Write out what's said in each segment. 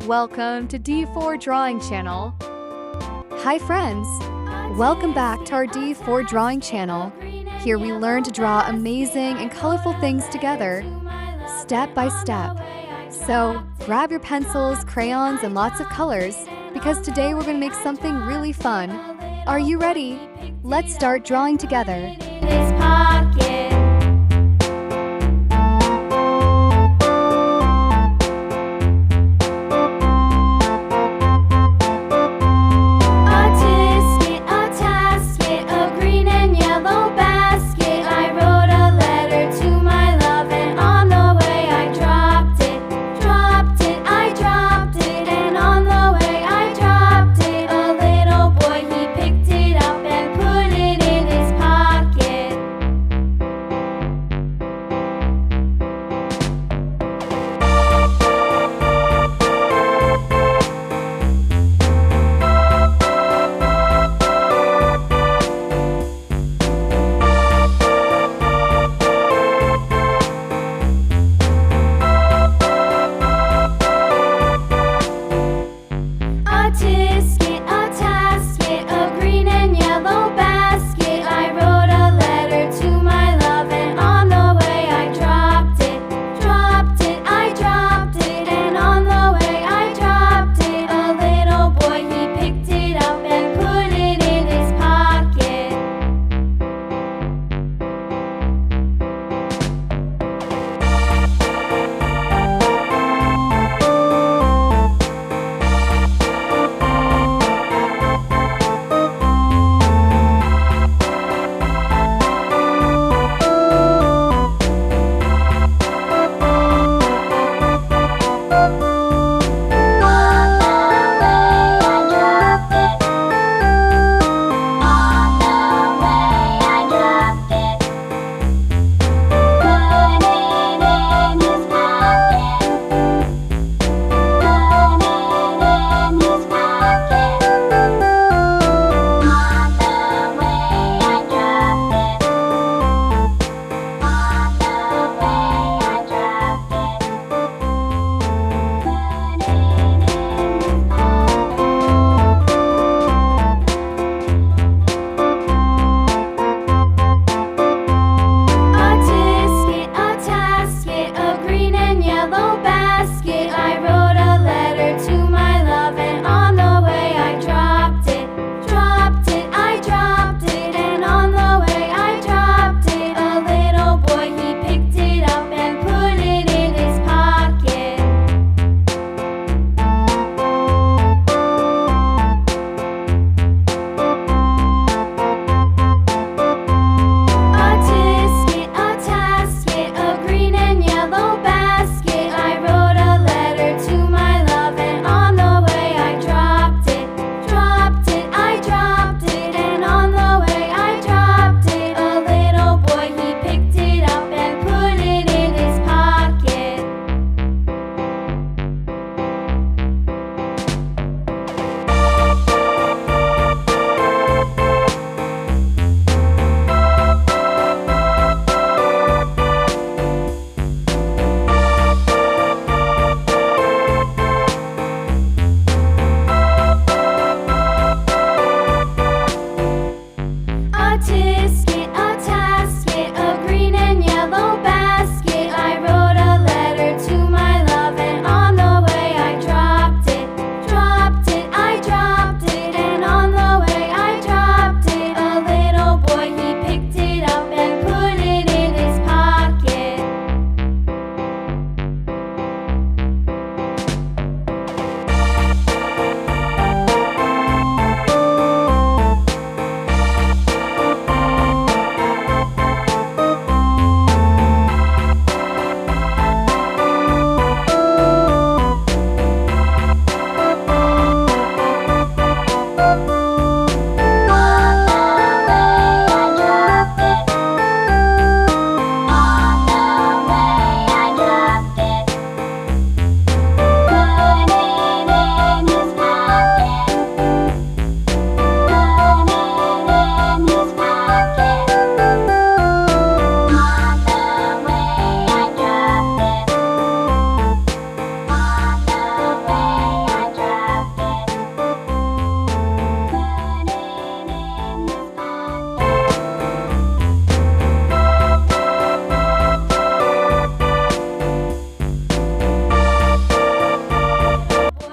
Welcome to D4 Drawing Channel. Hi friends, welcome back to our D4 Drawing Channel. Here we learn to draw amazing and colorful things together, step by step. So grab your pencils, crayons, and lots of colors, because today we're going to make something really fun. Are you ready? Let's start drawing together.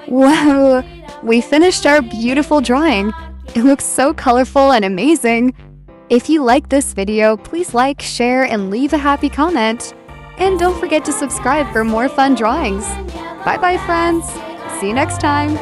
Wow, we finished our beautiful drawing. It looks so colorful and amazing. If you like this video, please like, share, and leave a happy comment. And don't forget to subscribe for more fun drawings. Bye-bye, friends. See you next time.